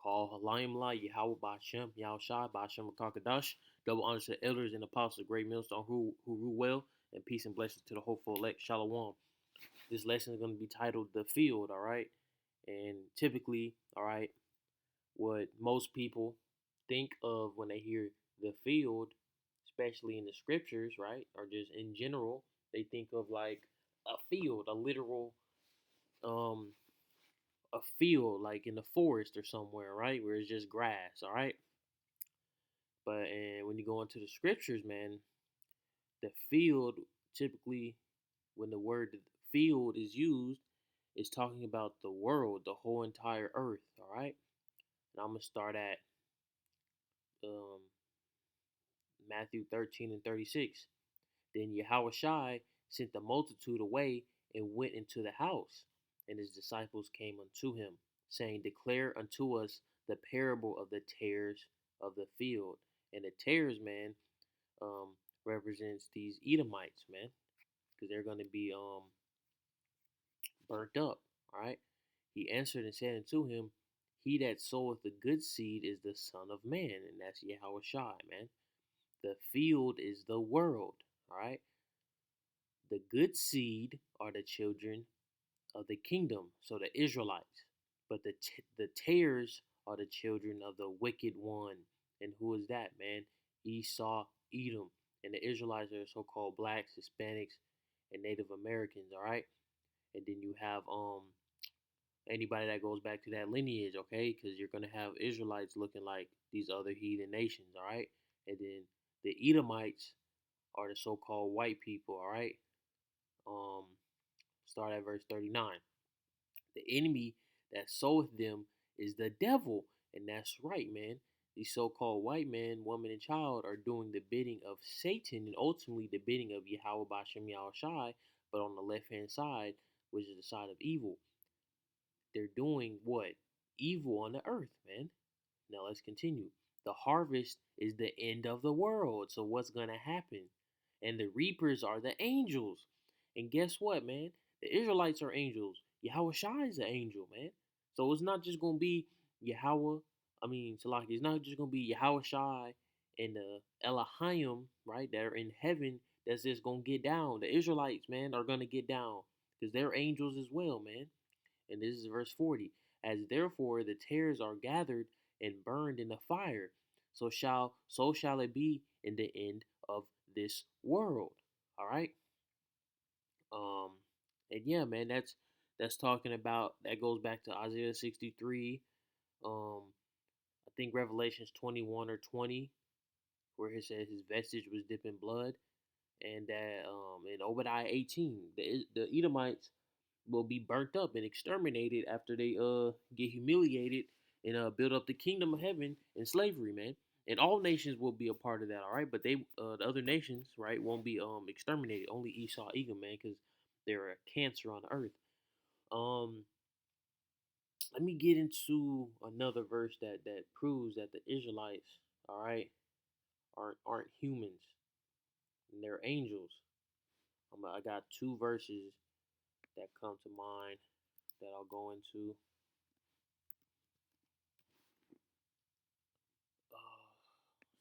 Call Halayimla, Yahweh Bashem, Yahushai, Bashem Kakadash. Double honors to the elders and apostles of Great Millstone who rule well, and peace and blessings to the hopeful elect. Shalom. This lesson is going to be titled The Field, all right? And typically, all right, what most people think of when they hear the field, especially in the scriptures, right, or just in general, they think of like a field, a literal um a field like in the forest or somewhere, right, where it's just grass, all right. But and when you go into the scriptures, man, the field typically, when the word field is used, is talking about the world, the whole entire earth, all right. And I'm gonna start at um, Matthew 13 and 36. Then Yahushai sent the multitude away and went into the house, and his disciples came unto him, saying, Declare unto us the parable of the tares of the field. And the tares, man, um, represents these Edomites, man, because they're going to be burnt up, all right? He answered and said unto him, He that soweth the good seed is the Son of Man, and that's Yahushai, man. The field is the world, all right? The good seed are the children of the kingdom, so the Israelites. But the tares are the children of the wicked one. And who is that, man? Esau, Edom. And the Israelites are so-called blacks, Hispanics, and Native Americans, all right? And then you have anybody that goes back to that lineage, okay? Because you're gonna have Israelites looking like these other heathen nations, all right? And then the Edomites are the so-called white people, all right? Um, Start at verse 39. The enemy that soweth them is the devil. And that's right, man. These so called white man, woman, and child are doing the bidding of Satan and ultimately the bidding of Yahweh Bashem Yahushai, but on the left hand side, which is the side of evil. They're doing what? Evil on the earth, man. Now let's continue. The harvest is the end of the world. So what's gonna happen? And the reapers are the angels. And guess what, man? The Israelites are angels. Yahweh Shai is an angel, man. So it's not just gonna be Yahweh. Salaki. It's not just gonna be Yahweh Shai and the Elohim, right? That are in heaven. That's just gonna get down. The Israelites, man, are gonna get down because they're angels as well, man. And this is verse 40. As therefore the tares are gathered and burned in the fire, so shall it be in the end of this world. All right. Um, and yeah, man, that's talking about that goes back to Isaiah 63. I think Revelations 21 or 20, where it says his vestige was dipped in blood, and that in Obadiah 18, the Edomites will be burnt up and exterminated after they get humiliated and build up the kingdom of heaven in slavery, man. And all nations will be a part of that, all right. But the other nations, right, won't be exterminated. Only Esau, Edom, man, because they're a cancer on the earth. Um, Let me get into another verse that proves that the Israelites, all right, aren't humans and they're angels. I got two verses that come to mind that I'll go into.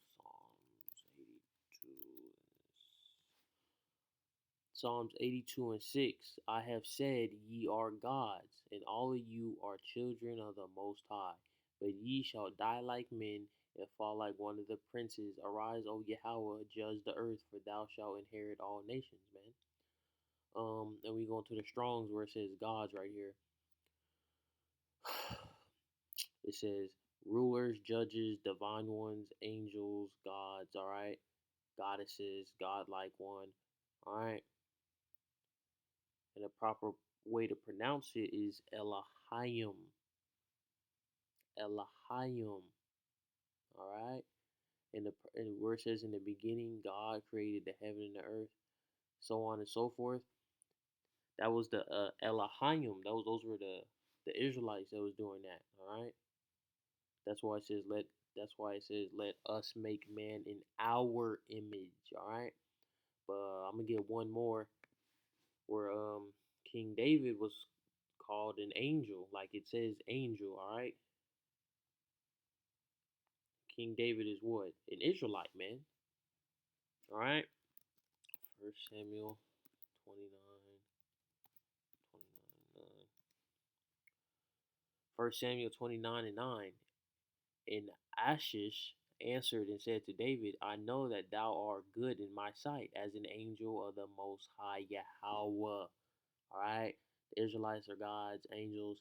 Psalms 82. Psalms 82 and 6. I have said, Ye are gods, and all of you are children of the Most High. But ye shall die like men and fall like one of the princes. Arise, O Yahweh, judge the earth, for thou shalt inherit all nations, man. And we go into the Strongs where it says gods right here. It says rulers, judges, divine ones, angels, gods, all right? Goddesses, godlike one, all right? And the proper way to pronounce it is Elohim. Elohim, all right? And where it says in the beginning, God created the heaven and the earth, so on and so forth. That was the Elohim. Those were the Israelites that was doing that, all right? That's why it says let. That's why it says let us make man in our image. All right, but I'm gonna get one more where King David was called an angel, like it says angel. All right, King David is what? An Israelite, man. All right. First Samuel 29, 29, 9. First Samuel 29 and 9. And Ashish answered and said to David, I know that thou art good in my sight as an angel of the Most High Yahweh. All right. The Israelites are God's angels.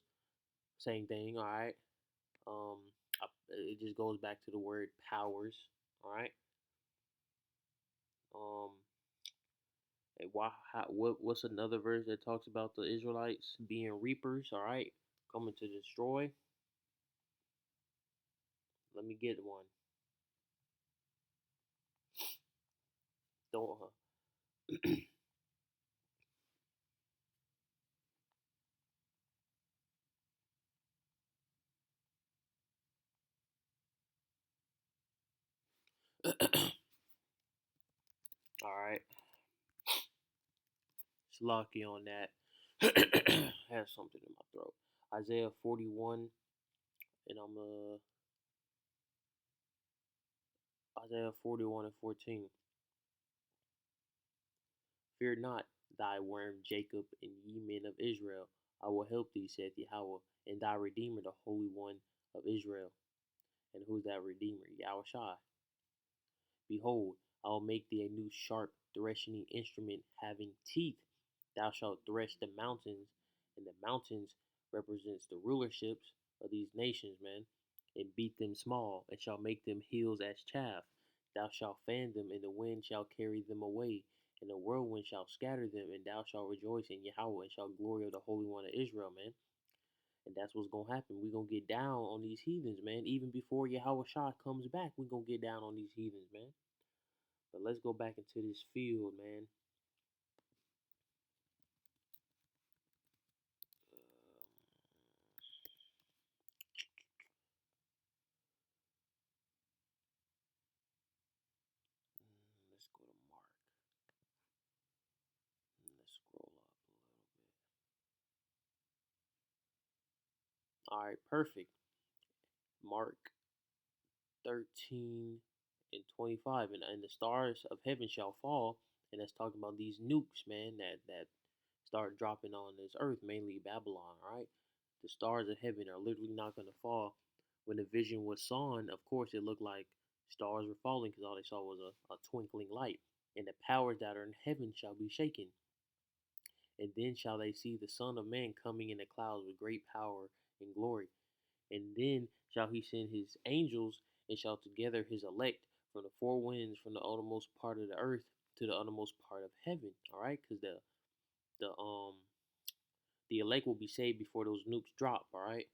Same thing. All right. Um, it just goes back to the word powers. All right. Um, and what's another verse that talks about the Israelites being reapers? All right, coming to destroy. Let me get one. Don't. All right, it's lucky on that. I have something in my throat. Isaiah 41, and Isaiah 41 and 14. Fear not, thy worm Jacob, and ye men of Israel. I will help thee, saith Yahweh, and thy Redeemer, the Holy One of Israel. And who's that Redeemer? Yahushua. Behold, I will make thee a new sharp threshing instrument having teeth. Thou shalt thresh the mountains, and the mountains represents the rulerships of these nations, man, and beat them small, and shall make them hills as chaff. Thou shalt fan them, and the wind shall carry them away, and the whirlwind shall scatter them, and thou shalt rejoice in Yahweh, and shalt glory of the Holy One of Israel, man. And that's what's gonna happen. We're gonna get down on these heathens, man. Even before Yahweh Shah comes back, we're gonna get down on these heathens, man. But let's go back into this field, man. Let's go to Mark. Let's scroll up a little bit. All right, perfect. Mark 13 and 25. And the stars of heaven shall fall. And that's talking about these nukes, man, that start dropping on this earth, mainly Babylon, all right? The stars of heaven are literally not going to fall. When the vision was sawn, of course, it looked like stars were falling because all they saw was a twinkling light. And the powers that are in heaven shall be shaken. And then shall they see the Son of Man coming in the clouds with great power and glory. And then shall he send his angels and shall together his elect from the four winds, from the uttermost part of the earth to the uttermost part of heaven. All right, because the the elect will be saved before those nukes drop. All right.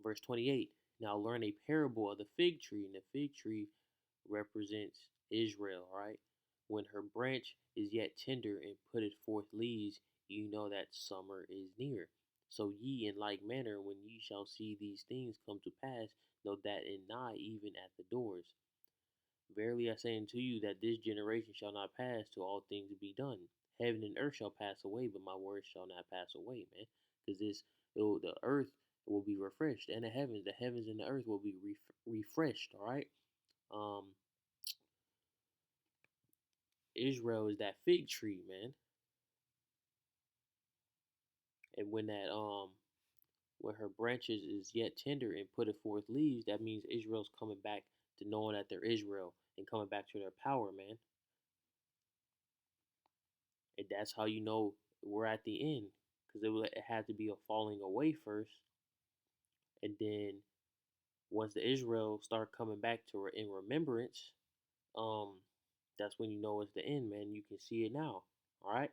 Verse 28. Now learn a parable of the fig tree, and the fig tree represents Israel. All right. When her branch is yet tender and putteth forth leaves, you know that summer is near. So ye in like manner, when ye shall see these things come to pass, know that in nigh, even at the doors. Verily I say unto you that this generation shall not pass till all things be done. Heaven and earth shall pass away, but my words shall not pass away, man. Because the earth will be refreshed, and the heavens and the earth will be refreshed. All right. Um, Israel is that fig tree, man. And when her branches is yet tender and putteth forth leaves, that means Israel's coming back to knowing that they're Israel and coming back to their power, man. And that's how you know we're at the end, because it had to be a falling away first, and then once the Israel start coming back to in remembrance, um, that's when you know it's the end, man. You can see it now. All right.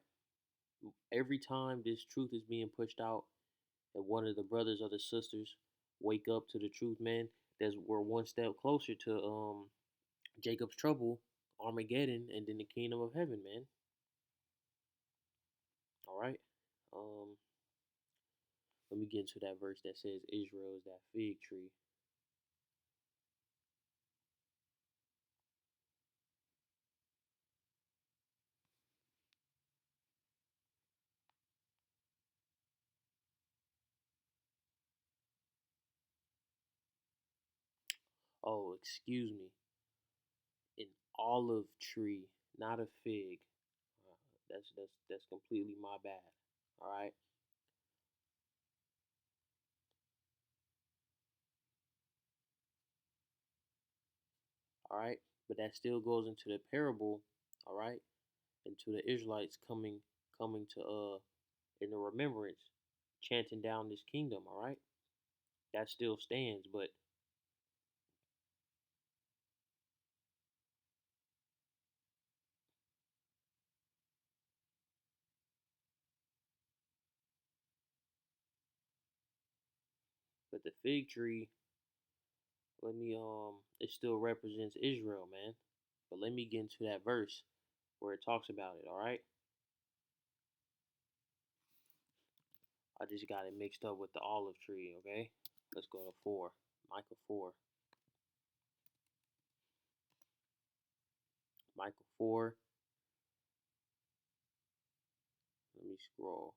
Every time this truth is being pushed out, and one of the brothers or the sisters wake up to the truth, man, we're one step closer to Jacob's trouble, Armageddon, and then the kingdom of heaven, man. All right. Um, Let me get into that verse that says Israel is that fig tree. Oh, excuse me, an olive tree, not a fig. Uh, that's completely my bad. All right, all right, but that still goes into the parable. All right, into the Israelites coming to in the remembrance, chanting down this kingdom. All right, that still stands, but the fig tree, let me it still represents Israel, man. But let me get into that verse where it talks about it. All right, I just got it mixed up with the olive tree. Okay, let's go to 4, Micah 4, Micah 4. Let me scroll.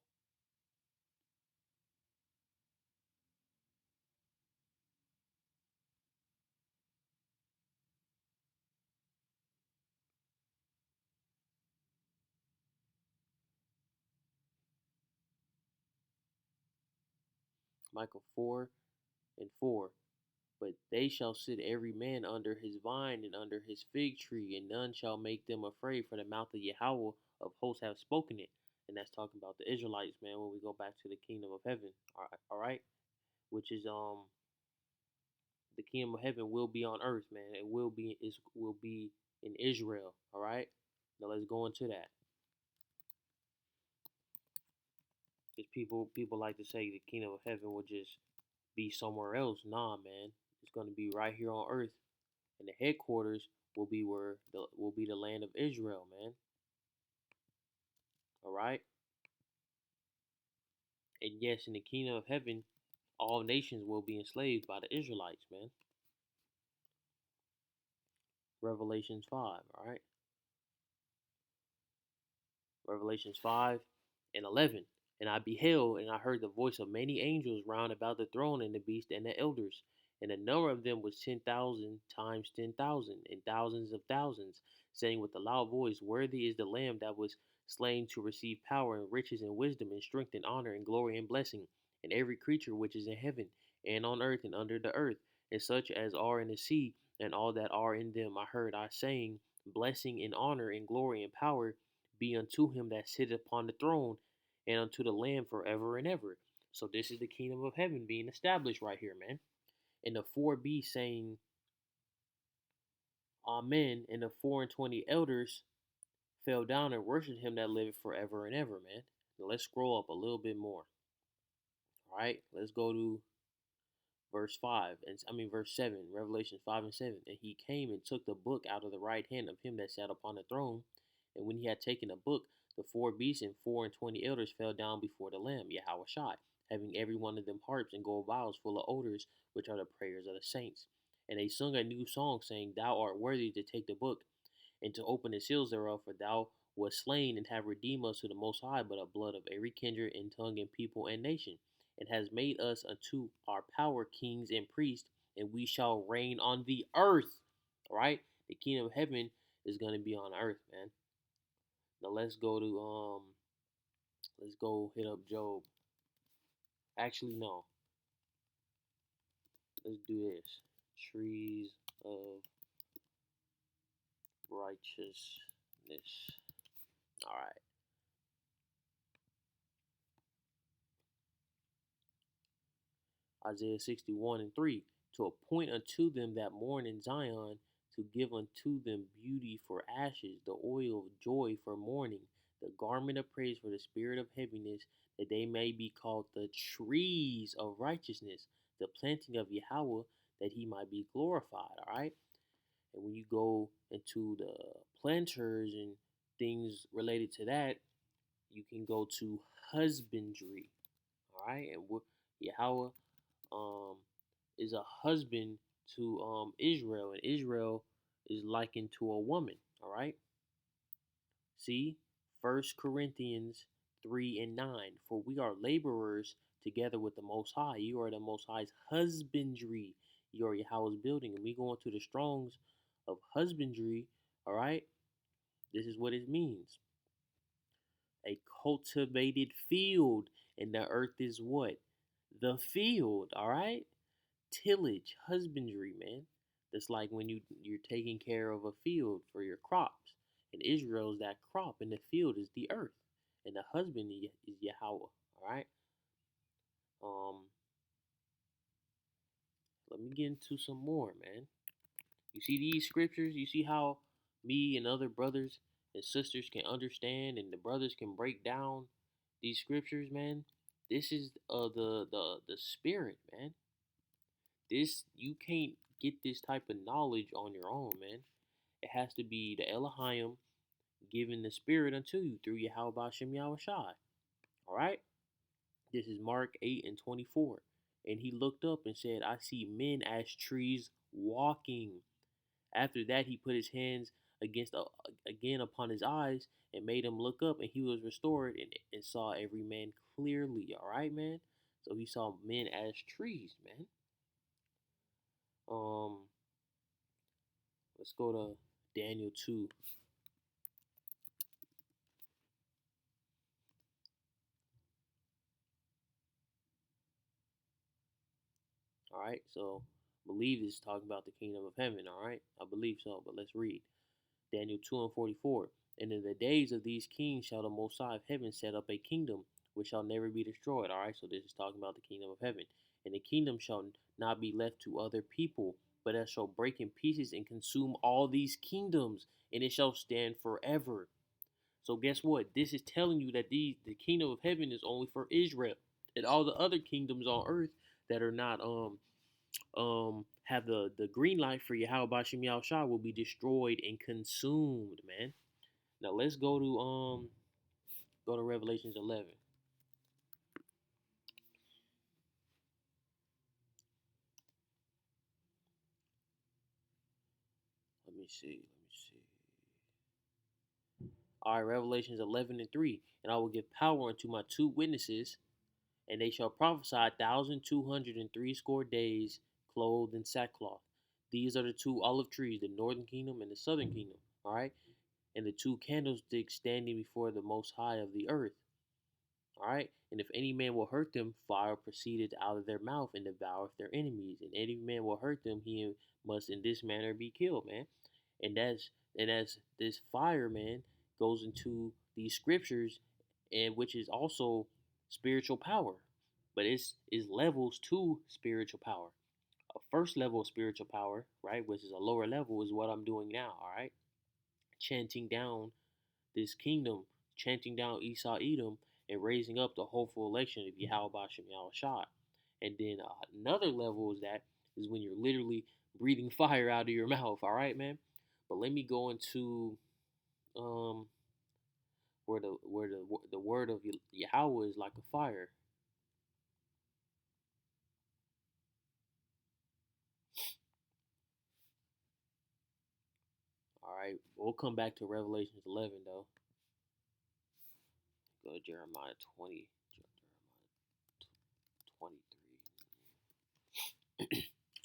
Micah 4 and 4. But they shall sit every man under his vine and under his fig tree, and none shall make them afraid, for the mouth of Yahweh of hosts have spoken it. And that's talking about the Israelites, man, when we go back to the kingdom of heaven. All right? Which is the kingdom of heaven will be on earth, man. It will be in Israel, all right? Now let's go into that. Because people like to say the kingdom of heaven will just be somewhere else. Nah, man. It's gonna be right here on earth. And the headquarters will be the land of Israel, man. All right. And yes, in the kingdom of heaven, all nations will be enslaved by the Israelites, man. Revelations 5. All right. Revelations 5 and 11. And I beheld, and I heard the voice of many angels round about the throne and the beast and the elders. And the number of them was 10,000 times 10,000, and thousands of thousands, saying with a loud voice, Worthy is the Lamb that was slain to receive power and riches and wisdom and strength and honor and glory and blessing. And every creature which is in heaven and on earth and under the earth, and such as are in the sea, and all that are in them, I saying, Blessing and honor and glory and power be unto him that sitteth upon the throne and unto the Lamb forever and ever. So this is the kingdom of heaven being established right here, man. And the four beasts saying Amen, and the 24 elders fell down and worshipped him that liveth forever and ever, man. Now let's scroll up a little bit more. All right, let's go to verse 5, and I mean verse 7, Revelation 5 and 7. And he came and took the book out of the right hand of him that sat upon the throne. And when he had taken the book, the four beasts and 24 elders fell down before the Lamb, Yahweh Shai, having every one of them harps and gold vials full of odors, which are the prayers of the saints. And they sung a new song, saying, Thou art worthy to take the book and to open the seals thereof, for thou wast slain and have redeemed us to the Most High by the blood of every kindred and tongue and people and nation, and has made us unto our power kings and priests, and we shall reign on the earth. All right, the kingdom of heaven is gonna be on earth, man. Now let's go hit up Job. Actually, no, let's do this. Trees of righteousness. All right. Isaiah 61 and 3, to appoint unto them that mourn in Zion, to give unto them beauty for ashes, the oil of joy for mourning, the garment of praise for the spirit of heaviness, that they may be called the trees of righteousness, the planting of Yahweh, that he might be glorified. All right. And when you go into the planters and things related to that, you can go to husbandry. All right. And Yahweh um, is a husband to Israel, and Israel is likened to a woman. All right. See, First Corinthians 3 and 9. For we are laborers together with the Most High. You are the Most High's husbandry. your Yahweh's building. And we go into the Strongs of husbandry, all right? This is what it means. A cultivated field, and the earth is what? The field, all right? Tillage, husbandry, man. That's like when you're taking care of a field for your crops. And Israel is that crop, and the field is the earth, and the husband is Yahweh. All right. Um, Let me get into some more, man. You see these scriptures? You see how me and other brothers and sisters can understand, and the brothers can break down these scriptures, man. This is the spirit, man. This you can't get this type of knowledge on your own, man. It has to be the Elohim giving the spirit unto you through Yahweh Bashem Yahweh Shai. Alright? This is Mark 8 and 24. And he looked up and said, I see men as trees walking. After that, he put his hands again upon his eyes and made him look up, and he was restored and saw every man clearly. All right, man. So he saw men as trees, man. Um, let's go to Daniel 2. All right, so I believe this is talking about the kingdom of heaven. All right, I believe so, but let's read Daniel 2 and 44. And in the days of these kings shall the Most High of heaven set up a kingdom which shall never be destroyed. All right, so this is talking about the kingdom of heaven. And the kingdom shall not be left to other people, but it shall break in pieces and consume all these kingdoms, and it shall stand forever. So guess what? This is telling you that the kingdom of heaven is only for Israel, and all the other kingdoms on earth that are not have the green light for Yahweh Bashim Yahushua will be destroyed and consumed, man. Now let's go to Revelations 11. Let me see. All right, Revelations 11 and 3. And I will give power unto my two witnesses, and they shall prophesy 1,260 days, clothed in sackcloth. These are the two olive trees, the northern kingdom and the southern kingdom. All right, and the two candlesticks standing before the Most High of the earth. All right, and if any man will hurt them, fire proceeded out of their mouth and devoureth their enemies. And any man will hurt them, he must in this manner be killed, man. And as this fire, man, goes into these scriptures, and which is also spiritual power, but it's is levels to spiritual power. A first level of spiritual power, right, which is a lower level, is what I'm doing now. All right, chanting down this kingdom, chanting down Esau Edom, and raising up the hopeful election of Yahweh Bashem Yahweh Shah. And then another level is when you're literally breathing fire out of your mouth. All right, man. But let me go into um where the word of Yahweh is like a fire. All right, we'll come back to Revelations 11 though. Go to Jeremiah 20, Jeremiah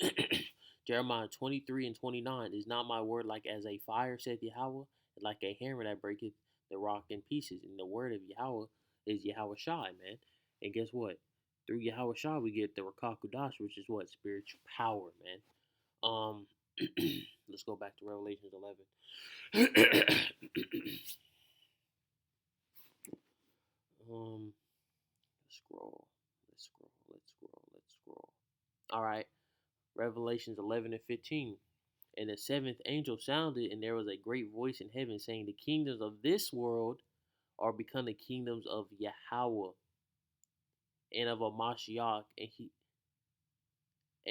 23. Jeremiah 23 and 29. Is not my word like as a fire, saith Yahweh, and like a hammer that breaketh the rock in pieces? And the word of Yahweh is Yahweh Shai, man. And guess what? Through Yahweh Shai, we get the Rakakudash, which is what? Spiritual power, man. Let's go back to Revelations 11. Let's scroll. All right, Revelations 11 and 15. And the seventh angel sounded, and there was a great voice in heaven saying, the kingdoms of this world are become the kingdoms of Yahweh and of a Mashiach, and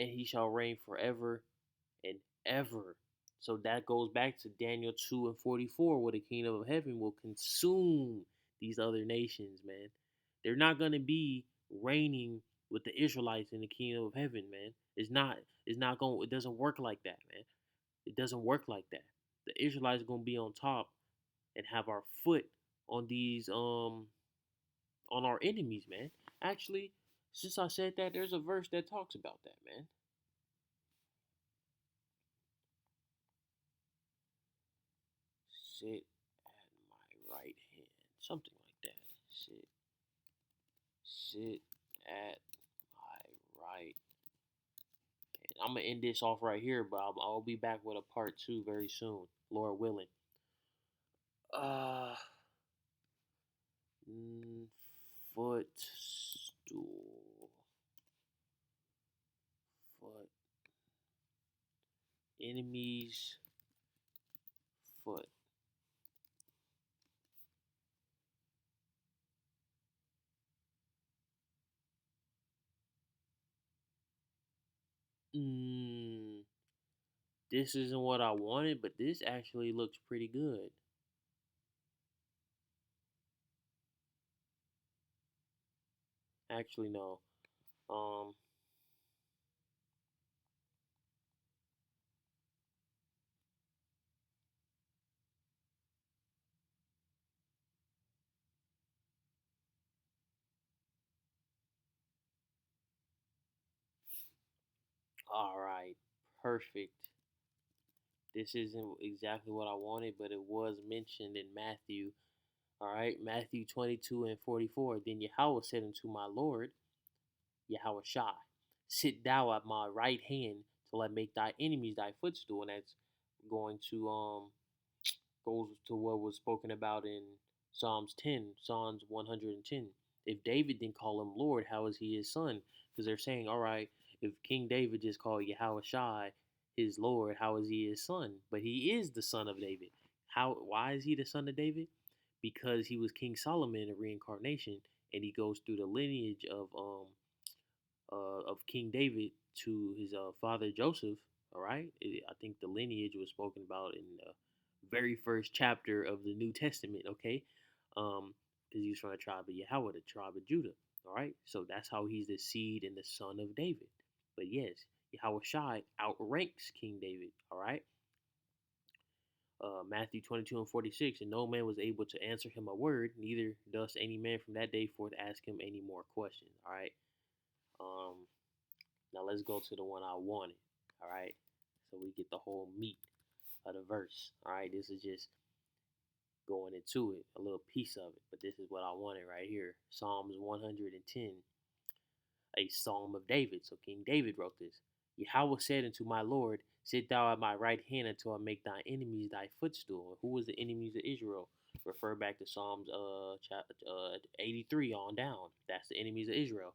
he shall reign forever and ever. So that goes back to Daniel 2 and 44, where the kingdom of heaven will consume these other nations, man. They're not going to be reigning with the Israelites in the kingdom of heaven, man. It doesn't work like that, man. It doesn't work like that. The Israelites are going to be on top and have our foot on these on our enemies, man. Actually, since I said that, there's a verse that talks about that, man. Sit at my right hand. Something like that. Sit at my right hand. I'm gonna end this off right here, but I'll be back with a part two very soon, Lord willing. Uh, footstool, foot, enemy's foot. Mm, this isn't what I wanted, but this actually looks pretty good. Actually, no. Um, all right, perfect. This isn't exactly what I wanted, but it was mentioned in Matthew. All right, Matthew 22 and 44. Then Yahweh said unto my Lord, Yahweh Shai, sit thou at my right hand till I make thy enemies thy footstool. And that's going to goes to what was spoken about in Psalms 10, Psalms 110. If David didn't call him Lord, how is he his son? Because they're saying, all right, if King David just called Yahweh Shai his Lord, how is he his son? But he is the son of David. How? Why is he the son of David? Because he was King Solomon in reincarnation, and he goes through the lineage of King David to his father Joseph. All right, I think the lineage was spoken about in the very first chapter of the New Testament. Okay, because he was from the tribe of Yahweh, the tribe of Judah. All right, so that's how he's the seed and the son of David. But yes, Yahweh Shai outranks King David. All right. Matthew 22 and 46, and no man was able to answer him a word, neither does any man from that day forth ask him any more questions. All right. Um, Now let's go to the one I wanted. All right. So we get the whole meat of the verse. All right. This is just going into it, a little piece of it. But this is what I wanted right here. Psalms 110, a psalm of David. So King David wrote this. Yahweh said unto my Lord, sit thou at my right hand until I make thy enemies thy footstool. Who was the enemies of Israel? Refer back to Psalms chapter 83 on down. That's the enemies of Israel,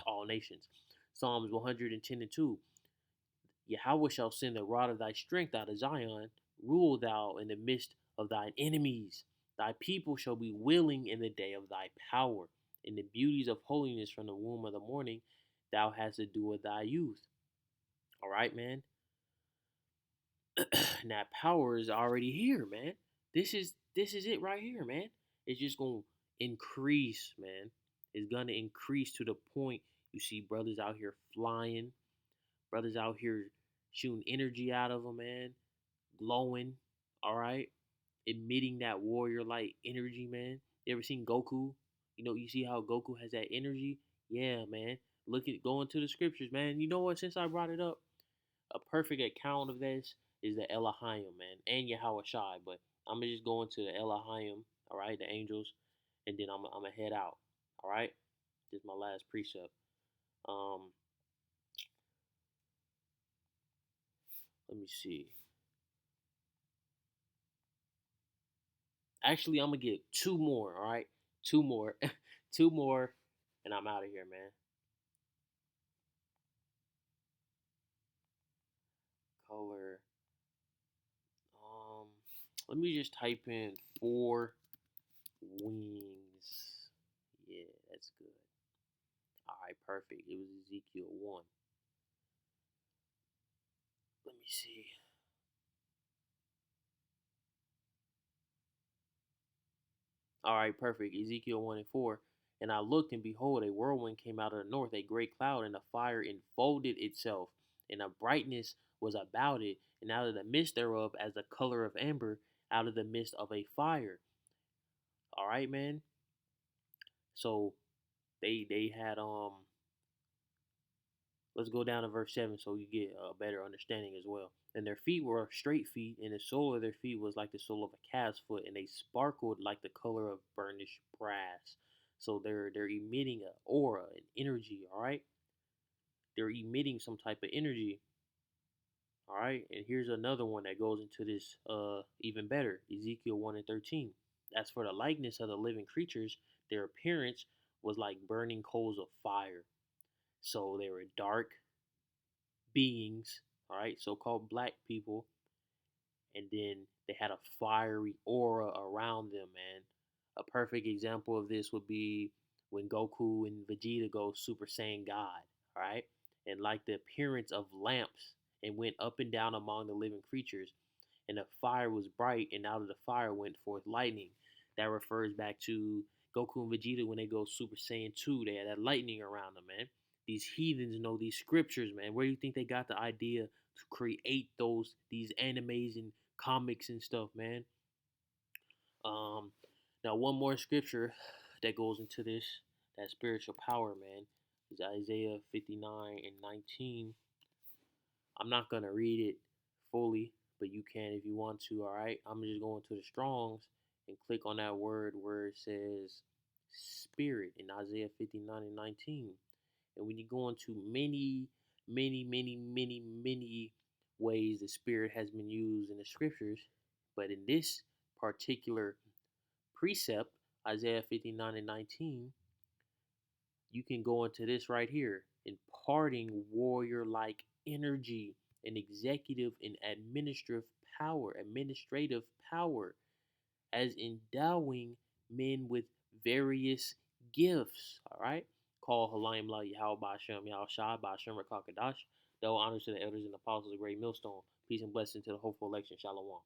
all nations. Psalms 110 and 2. Yahweh shall send the rod of thy strength out of Zion. Rule thou in the midst of thine enemies. Thy people shall be willing in the day of thy power. In the beauties of holiness from the womb of the morning, thou hast to do with thy youth. All right, man. And that power is already here, man. This is it right here, man. It's just gonna increase, man. It's gonna increase to the point you see brothers out here flying, brothers out here shooting energy out of them, man, glowing, all right, emitting that warrior like energy, man. You ever seen Goku? You know, you see how Goku has that energy? Yeah, man. Look at going to the scriptures, man. You know what? Since I brought it up, a perfect account of this is the Elohim, man, and Yahweh Shai. But I'm gonna just go into the Elohim, all right, the angels, and then I'm gonna head out. All right, this is my last precept. Um, Let me see. Actually, I'm gonna get two more. All right, two more, two more, and I'm out of here, man. Color. Um, Let me just type in four wings. Yeah, that's good. All right, perfect. It was Ezekiel 1. Let me see. All right, perfect. Ezekiel 1 and 4. And I looked, and behold, a whirlwind came out of the north, a great cloud, and the fire enfolded itself, and a brightness was about it, and out of the midst thereof, as the color of amber, out of the midst of a fire. All right, man. So they had Let's go down to verse 7 so you get a better understanding as well. And their feet were straight feet, and the sole of their feet was like the sole of a calf's foot, and they sparkled like the color of burnished brass. So they're emitting an aura, an energy, all right? They're emitting some type of energy, all right? And here's another one that goes into this even better. Ezekiel 1 and 13. As for the likeness of the living creatures, their appearance was like burning coals of fire. So they were dark beings, all right, so-called black people, and then they had a fiery aura around them, man. A perfect example of this would be when Goku and Vegeta go Super Saiyan God, all right, and like the appearance of lamps and went up and down among the living creatures, and the fire was bright, and out of the fire went forth lightning. That refers back to Goku and Vegeta when they go Super Saiyan 2. They had that lightning around them, man. These heathens know these scriptures, man. Where do you think they got the idea to create these animes and comics and stuff, man? Um, Now one more scripture that goes into this, that spiritual power, man, is Isaiah 59 and 19. I'm not gonna read it fully, but you can if you want to. All right, I'm just going to the Strong's and click on that word where it says spirit in Isaiah 59 and 19. And when you go into many ways the spirit has been used in the scriptures, but in this particular precept, Isaiah 59 and 19, you can go into this right here, imparting warrior like energy and executive and administrative power, as endowing men with various gifts. All right. Call Halayim La Yahweh Bashem Yahushai Bashem Rakakadash. Though honors to the elders and apostles of Great Millstone. Peace and blessing to the hopeful election. Shalom.